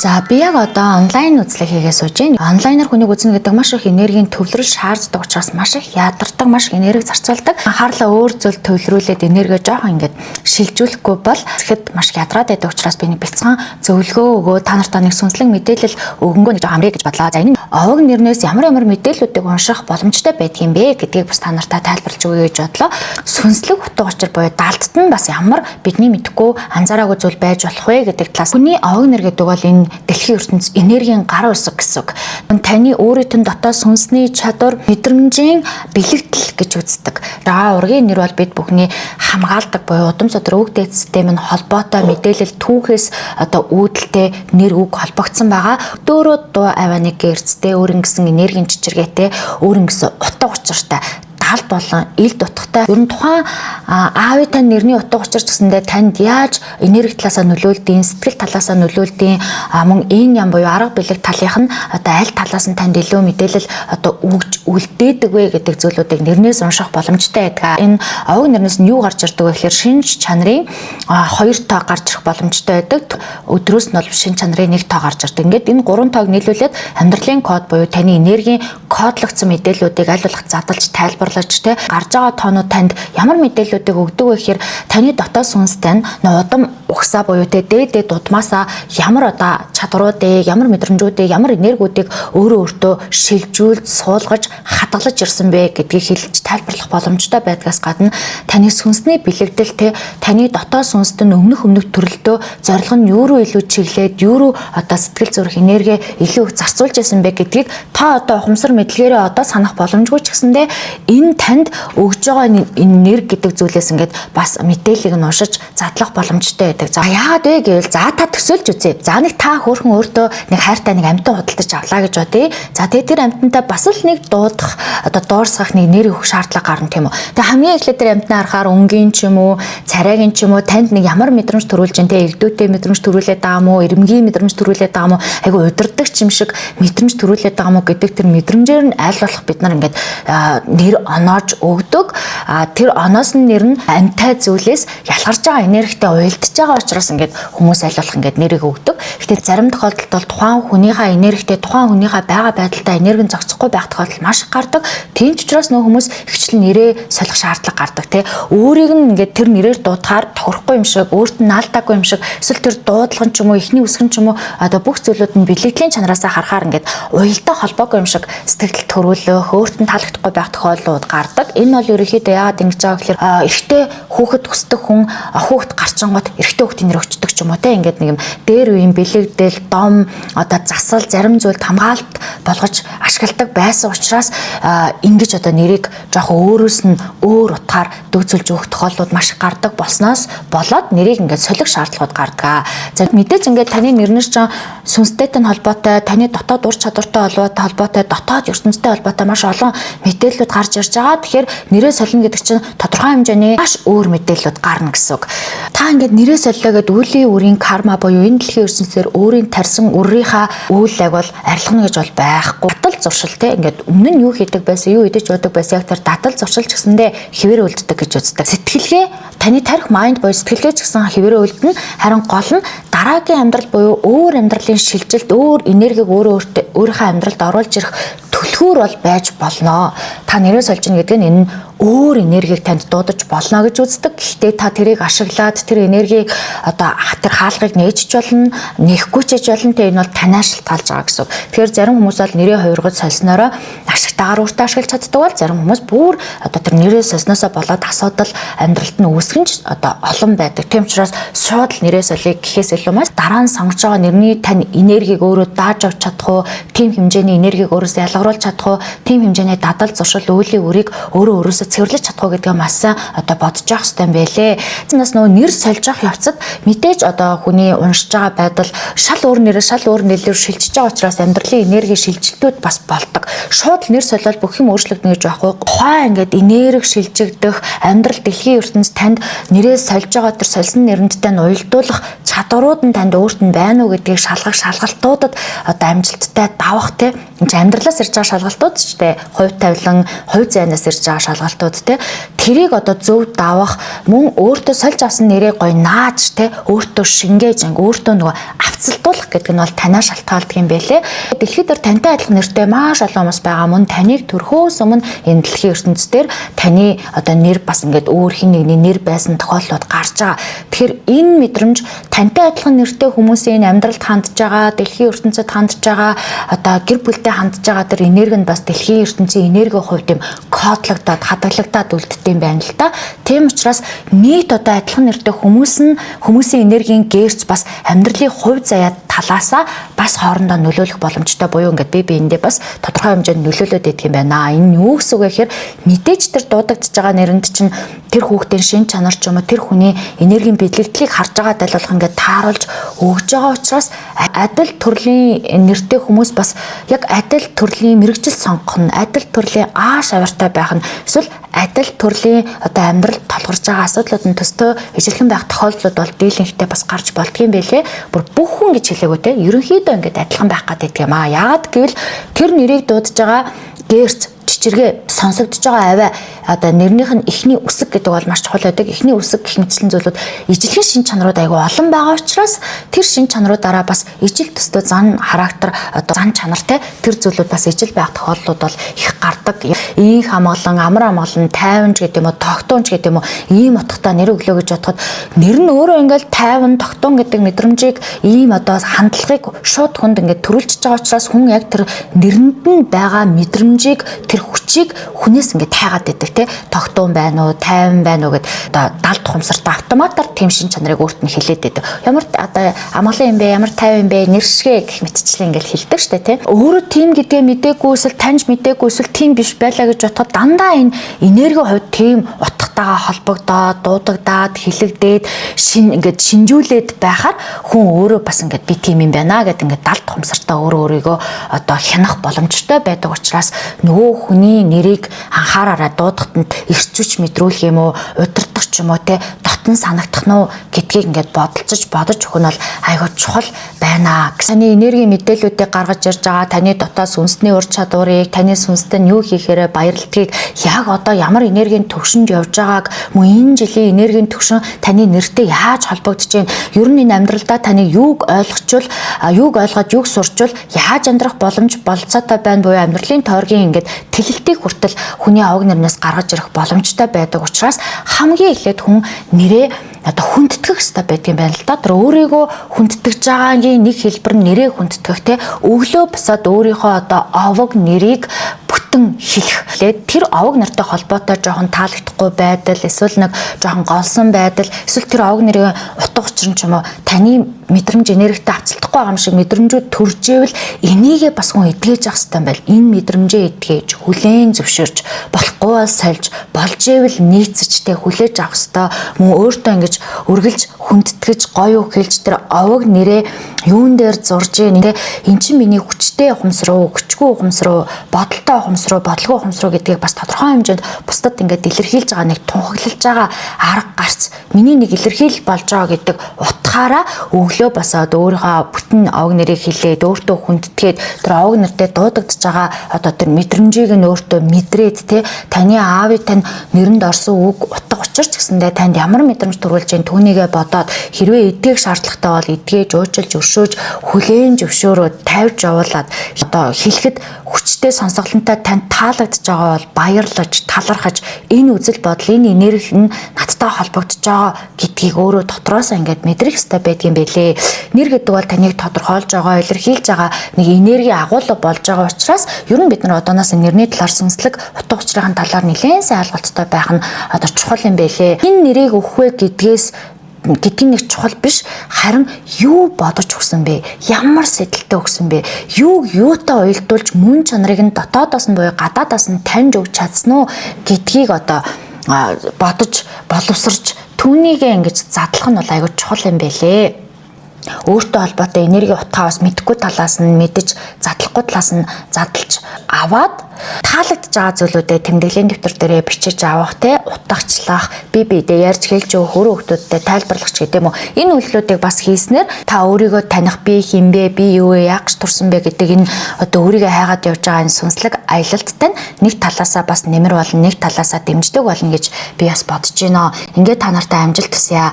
За би яг одоо онлайн үзлэг хийгээ сууж байна. Онлайнаар хүнийг үзнэ гэдэг маш их энергийн төвлөрөл шаарддаг учраас маш их ядардаг, маш их энерги зарцуулдаг. Анхаарлаа өөр зүйл төвлөрүүлээд энерги жоохон ингээд шилжүүлэхгүй бол тэгэхэд маш их ядраад байдаг учраас би нэг бяцхан зөвлөгөө өгөө та нартай нэг сүнслэг мэдээлэл өгөнгөө нэг жоохон амрыг гэж бодлоо. За энэ овог нэрнээс ямар мэдээллүүдийг унших боломжтой байдаг юм бэ гэдгийг бас та нартай тайлбарлаж өгье гэж бодлоо. Сүнслэг утга учир буюу даалтад нь бас ямар бидний мэдэхгүй анзаараагүй зүйл байж болох вэ гэдэг талаас хүний овог нэр гэдэг бол энэ дэлхийн ертөнц энергийн гар үсэг гэсэн. Таны өөрийн дотоод сүнсний чадвар, мэдрэмжийн бэлэгдэл гэж үздэг. Ургийн нэр бол бид бүхний хамгаалдаг буюу удам содроо үг дээд систем нь холбоотой мэдээлэл түүхээс одоо үүдэлтэй нэр үг холбогдсон байгаа. Дөөрөө дуу авианыг гэрцтэй өөрийн гэсэн энергийн чичиргээтэй өөрийн гэсэн утга учиртай даалт болон ил дутгатай. Ер нь тухайн аавын тань нэрний утга учир гэсэндээ танд яаж энерги талаасаа нөлөөлдөг, сэтгэл талаасаа нөлөөлдөг, мөн энэ ям буюу арга бэлэг талынх нь одоо аль талаас нь танд илүү мэдээлэл одоо өгж үлдээдэг вэ гэдэг зүйлүүдийг нэрнээс унших боломжтой байдаг. Энэ овог нэрнээс нь юу гарч ирдэг вэ гэхээр шинж чанарын 2 тоо гарч ирэх боломжтой байдаг. Өдрөөс нь бол шинж чанарын 1 тоо гарч ирдэг. Ингээд энэ 3 тоог нийлүүлээд амьдралын код буюу таны энергийн кодлогдсон мэдээллүүдийг аль болох задлж тайлбарлаж те гарч байгаа тоонууд танд ямар мэдээллүүдийг өгдөг вэ гэхээр таны дотоод сүнстэй нь удам угсаа буюу те дээд удмаасаа ямар одоо чадруудыг, ямар мэдрэмжүүдийг, ямар энергиудыг өөртөө шилжүүлж, суулгаж, хадгалж ирсэн бэ гэдгийг хэлж тайлбарлах боломжтой байдгаас гадна таны сүнсний бэлэгдэл те таны дотоод сүнстэй өмнөх төрөлтөө зорилго нь юу руу илүү чиглээд, юу руу одоо сэтгэл зүрх энерги илүү их зарцуулж ирсэн бэ гэдгийг та одоо ухамсар мэдлэгээрээ одоо санах боломжгүй ч гэсэндээ энэ танд өгж байгаа энэ нэр гэдэг зүйлээс ингээд бас мэдээллийг нь уншиж задлах боломжтой байдаг. За яагаад вэ гэвэл за та төсөөлж үзье. За нэг та хөөрхөн өөртөө нэг хайртай нэг амьтан худалдаж авлаа гэж бодъё. За тэр амьтантай бас л нэг дуудах одоо дуурсгах нэг нэр өгөх шаардлага гарна тийм үү. Тэгээ хамгийн эхлээд тэр амьтнаа харахаар өнгийн ч юм уу, царайгийн ч юм уу танд нэг ямар мэдрэмж төрүүлж дээ те эрдүүтэй мэдрэмж төрүүлээд байгаа мó, эрэмгийн мэдрэмж төрүүлээд байгаа мó, айгу удирдах юм шиг мэдрэмж төрүүлээд байгаа мó гэдэг тэр мэдрэмжээр нь аль болох бид нар ингээд нэр оноож өгдөг. Тэр оноос нь нэр нь амьтай зүйлээс ялгарч байгаа энергитэй уялдж байгаа учраас ингээд хүмүүс аль болох ингээд нэрийг өгдөг. Гэтэл зарим тохиолдолд бол тухайн хүнийхээ энергитэй, тухайн хүнийхээ байгаа байдалтай энерги зохицохгүй байх тохиолдол маш их гардаг. Тийм ч учраас нөх хүмүүс ихчлэн нэрээ солих шаардлага гардаг тий. Өөрийг нь ингээд тэр нэрээр дуудахаар тохирохгүй юм шиг, өөрт нь наалдаагүй юм шиг, эсвэл тэр дуудлага ч юм уу, ихний үсгэн ч юм уу одоо бүх зүйлүүд нь бэлэгдлийн чанараасаа харахаар ингээд уялдаа холбоогүй юм шиг сэтгэл төрүүлөх, өөрт нь таалагдахгүй байх тохиолдлууд гардаг. Энэ бол ерөнхийдөө яагаад ингэж байгаа гэхээр эрэгтэй хүүхэд хүсдэг хүн хүүхэд гарчингууд эрэгтэй хүүхдийн нэр өчтдөг ч юм уу те ингээд нэг юм дээр үеийн бэлэгдэл, дом, одоо засал, зарим зүйлд хамгаалалт болгож ашигладаг байсан учраас ингэж одоо нэрийг жоохон өөрөөс нь өөр утгаар дүүцүүлж өгөх тохиолдлууд маш их гардаг болсноос болоод нэрийг ингээд солих шаардлагууд гардаг. За мэдээж ингээд таны нэрнэр чинь сүнстэйтэй холбоотой, таны дотоод ур чадвартай холбоотой, дотоод ертөнцтэй холбоотой маш олон мэдээллүүд гарч ирж байгаа. Тэгэхээр нэрээ солино гэдэг чинь тодорхой хэмжээний маш өөр мэдээллүүд гарна гэсэн үг. Та ингээд нэрээ солио гэдэг үлийн үрийн карма буюу энэ дэлхийн ертөнцийн өөрийн тарьсан үрийнхаа үйлийг бол арилгана гэж бол байхгүй. Дадал зуршил те ингээд өмнө нь юу хийдэг байсан, юу идэж уудаг байсан яг тэр дадал зуршил ч гэсэндээ хിവэр үлддэг гэж үздэг. Сэтгэлгээ таны тарих майнд буюу сэтгэлгээ ч гэсэн хിവэр үлдэн харин гол нь дараагийн амьдрал буюу өөр амьдралын шилжилт, өөр энергийг өөрийнхөө амьдралд оруулж ирэх төлхөөр бол байж болно. Та нэрээ сольж ийн гэдэг нь энэ өөр энергийг танд дуудаж болно гэж үздэг. Гэхдээ та тэрийг ашиглаад тэр энергийг одоо тэр хаалгыг нээжж болно, нээхгүй ч болно. Тэ энэ бол танаас шалтгаалж байгаа гэсэн. Тэгэхээр зарим хүмүүс бол нэрээ хувиргаж сольсноороо ашигтайгаар өөртөө ашиглаж чаддаг бол зарим хүмүүс бүр одоо тэр нэрээ сольсноосоо болоод асуудал амьдралд нь үүсгэн ч одоо олон байдаг. Тийм учраас шууд нэрээ солих гэхээс илүү маш дараа нь сонгож байгаа нэрний тань энергийг өөрөө дааж авч чадах уу, тийм хэмжээний энергийг өөрөөсөө ялгаруулж чадах уу, тийм хэмжээний дадал зуршил үеийн үрийг өөрөөсөө цэвэрлэж чадах уу гэдгээ маш одоо бодож явах хэрэгтэй юм байлээ. Эцнээс нөгөө нэр сольж явах явцад мэдээж одоо хүний уншиж байгаа байдал шал өөр нэрээр шилжиж байгаа учраас амьдралын энерги шилжилтүүд бас болдог. Шууд нэр солиод бүх юм өөрчлөгдөнө гэж байхгүй. Тухайн ингээд энерги шилжигдэх амьдрал дэлхийн ертөнц танд нэрээ сольж байгаа тэр сольсон нэрнттэй нь уялдуулах чадварууд нь танд өөрт нь байна уу гэдгийг шалгах шалгалтуудад одоо амжилттай давах те энэ амьдралаас ирж байгаа шалгалтууд ч те хувь тавилан, хувь зайнаас ирж байгаа шалгалтууд ойлголтууд те тэрийг одоо зөв давах мөн өөртөө сольж авсан нэрээ гоё нааж те өөртөө шингээж өөртөө нөгөө авцалдуулах гэдэг нь бол танаас шалтгаалдаг юм байлээ. Дэлхийд дээр тантай адилхан нэртэй маш олон хүмүүс байгаа мөн таныг төрхөөс өмнө энэ дэлхийн ертөнцийн дээр таны одоо нэр бас ингээд өөр хин нэгний нэр байсан тохиолдлууд гарч байгаа. Тэгэхээр энэ мэдрэмж тантай адилхан нэртэй хүмүүсийн амьдралд хандж байгаа, дэлхийн ертөнцид хандж байгаа, одоо гэр бүлтэй хандж байгаа тэр энерги нь бас дэлхийн ертөнцийн энергийн хувьд юм кодлогдоод, хадгалагдаад үлддэг юм байна л да. Тийм учраас нийт одоо адилхан нэртэй хүмүүсийн энергийн гээрч бас амьдралын хувь заяа талаасаа бас хоорондоо нөлөөлөх боломжтой буюу ингээд би биендээ бас тодорхой хэмжээнд нөлөөлөд идэх юм байна. Энэ юу гэсэн үг вэ гэхээр мэдээж тэр дуудагдж байгаа нэрэнд чинь тэр хүүхдийн шин чанар ч юм уу тэр хүний энергийн биелэгдлийг харж байгаа дайлуулах ингээд тааруулж өгж байгаа учраас адил төрлийн нэртэй хүмүүс бас яг адил төрлийн мэрэгжил сонгох нь, адил төрлийн ааш авиртай байх нь, эсвэл адил төрлийн одоо амьдралд толгорж байгаа асуудлууд нь төстэй ижилхэн байх тохиолдлууд бол дийлэнхтэй бас гарч болдгийм байлээ. Бүр бүх хүн гэж хэлээгүй те ерөнхийдөө ингээд адилхан байх гэдэг юм аа. Яагаад гэвэл тэр нэрийг дуудаж байгаа гэрц чичиргээ сонсогдож байгаа аваа одоо нэрнийх нь эхний үсэг гэдэг бол маш чухал байдаг. Эхний үсэг гэх мэтчлэн зүйлүүд ижилхэн шин чанарууд айгүй олон байгаа учраас тэр шин чанаруудаараа бас ижил төстэй зан характер одоо зан чанартай тэр зүйлүүд бас ижил байх тохиолдлууд бол их гардаг. Ийм хамгаалан, амар амгалан, тайванч гэдэг юм уу, тогтуунч гэдэг юм уу ийм утгатай нэр өглөө гэж бодоход нэр нь өөрөө ингээл тайван, тогтуун гэдэг мэдрэмжийг ийм одоо хандлагыг шууд хүнд ингээд төрүүлж байгаа учраас хүн яг тэр нэрэнд нь байгаа мэдрэмжийг тэр хүчийг хүнээс ингээд тайгаад байдаг те тогтуун байна уу, тайван байна уу гэд одоо далд хумсарт автоматар тэм шин чанарыг өөрт нь хилээд байдаг. Ямар одоо амгалан юм бэ, ямар тайван юм бэ, нэршгэ гэх мэтчлэн ингээд хилдэг штэ те. Өөрөө тийм гэдгээ мэдээгүй эсвэл таньж мэдээгүй эсвэл тийм биш байлаа гэж бодоход дандаа энэ энергийн хувьд тийм утгатайгаа холбогдоод, дуудагдаад, хилэгдээд ингээд шинжүүлээд байхаар хүн өөрөө бас ингээд би тийм юм байна гэд ингээд далд хумсартаа өөрийгөө одоо хянах боломжтой байдаг учраас нөгөө хүний нэрийг анхаараараа дуудахад нь ирчүүч мэдрүүлэх юм уу, удирдах ч юм уу те дотн санагдах нь уу гэдгийг ингээд бодож өгөх нь бол айгүй чухал байна. Таны энергийн мэдээллүүдийг гаргаж ирж байгаа таны дотоос үндэсний ур чадварыг, таны сүнстэй нь юу хийхээрээ баярлдгийг яг одоо ямар энергийн төвшөнд явж байгааг мөн энэ жилийн энергийн төвшин таны нэртэй яаж холбогдож байна? Ер нь энэ амьдралдаа таны юуг ойлгочвол, юуг ойлгоод юуг сурчвал яаж амьдрах боломж болцоотой байна буюу амьдралын тойргийн ингээд тэлэлтийг хүртэл хүний аваг нэрнээс гаргаж ирэх боломжтой байдаг учраас хамгийн эхлээд хүн нэрээ одоо хүндэтгэх хэрэгтэй байдаг юм байна л да. Тэр өөрийгөө хүндэтгэж байгаагийн нэг хэлбэр нь нэрээ хүндэтгэх те өглөө босоод өөрийнхөө одоо аваг нэрийг бүтэн хэлэх. Тэр аваг нартай холбоотой жоохон таалагдахгүй байдал, эсвэл нэг жоохон голсон байдал, эсвэл тэр аваг нэрийн утга учир нь ч юм уу таны мэдрэмж энергитэй авцалдахгүй байгаа юм шиг мэдрэмжүүд төрж ивэл энийгээ бас хүн эдгэж явах хэрэгтэй юм байл. Энэ мэдрэмжээ эдгэж, хүлээн зөвшөөрч, болохгүй бол сольж, болж ивэл нийцэжтэй хүлээж авах хэрэгтэй. Мөн өөртөө ингэж үргэлж хүндэтгэж, гоё хэлж тэр аваг нэрээ юун дээр зурж ийн те эн чинь миний хүчтэй ухамсар уу, хүчгүй ухамсар уу, бодолтой ухамсар уу, бодлого ухамсар уу гэдгийг бас тодорхой хэмжээнд бусдад ингээд илэрхийлж байгаа нэг тунхаглаж байгаа арга гарц миний нэг илэрхийлэл болж байгаа гэдэг утгаараа өглөө босоод өөрийнхөө бүтэн аваг нэрийг хэлээд өөртөө хүндэтгээд тэр аваг нэртэй дуудагдж байгаа одоо тэр мэдрэмжийг нь өөртөө мэдрээд те таны аавыг тань нэрэнд орсон үг утга учир ч гэсэндээ танд ямар мэдрэмж төрүүлж ийн түүнийгээ бодоод хэрвээ эдгэх шаардлагатай бол эдгэж уучлж өршөөж хүлээн зөвшөөрөөд тавьж явуулаад одоо хэлэхэд хүчтэй сонсголонтой танд таалагдж байгаа бол баярлаж талархаж энэ үзэл бодол энэ энерги нь надтай холбогдож байгаа гэдгийг өөрөө дотроосоо ингээд мэдрэх хэрэгтэй байдгийн байлээ. Нэр гэдэг бол таныг тодорхойлж байгаа, илэрхийлж байгаа нэг энерги агуулга болж байгаа учраас ер нь бид нар одооноос нэрний талаар сүнслэг утга учирын талаар нэлээд сайн ойлголттой байх нь одоо чухал юм байлээ. Энэ нэрийг өгөх вэ гэдгийг нэг чухал биш, харин юу бодож өгсөн бэ? Ямар сэтэл өгсөн бэ? Юутай уялдуулж мөн чанарыг нь дотоодоос нь буюу гадаадаас нь таньж өгч чадсан уу гэдгийг одоо бодож боловсрч түүнийгээ ингэж задлах нь бол аягүй чухал юм байлээ. Өөртөө холбоотой энерги утгаа бас мэдэхгүй талаас нь мэдэж задлах болохгүй талаас нь задлж аваад таалагдж байгаа зүйлүүдэд тэмдэглэлийн дэвтэр дээрээ бичиж авах, утгачлах, бие биедээ ярьж хэлж өгөх, өөрөө хүмүүстээ тайлбарлах ч гэдэм үү. Энэ үйлдэлүүдийг бас хийснээр та өөрийгөө таних, би хинбэ, би юу вэ, яг ч турсан бэ гэдэг энэ одоо өөрийгөө хайгаад явж байгаа энэ сүнслэг аялалттай нэг талаасаа бас нэмэр болно, нэг талаасаа дэмждэг болно гэж би бас бодож байна. Ингээд та нартай амжилт хүсье.